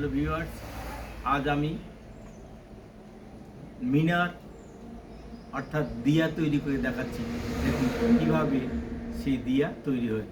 Hello viewers, আজ আমি মিনার অর্থাৎ দিয়া তৈরি করে দেখাচ্ছি। দেখুন কীভাবে সেই দিয়া তৈরি হয়।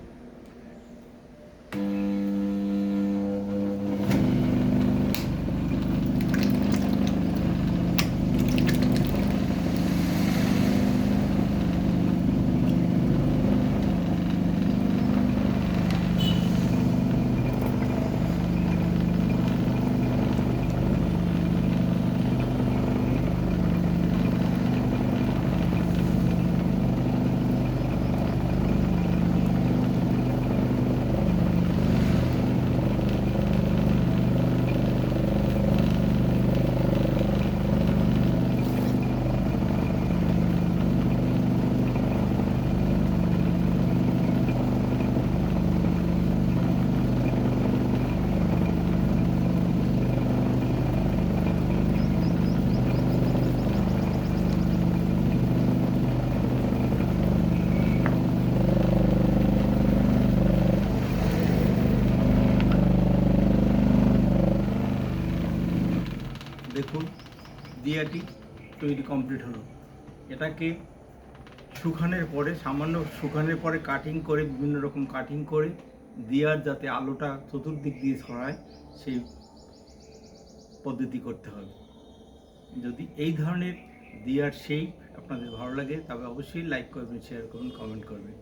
দেখুন দিয়াটি তৈরি কমপ্লিট হলো। এটাকে সামান্য শুকানোর পরে কাটিং করে, বিভিন্ন রকম কাটিং করে দিয়ার যাতে আলোটা চতুর্দিক দিয়ে ছড়ায় সেই পদ্ধতি করতে হবে। যদি এই ধরনের দিয়ার শেপ আপনাদের ভালো লাগে তবে অবশ্যই লাইক করবেন, শেয়ার করবেন, কমেন্ট করবেন।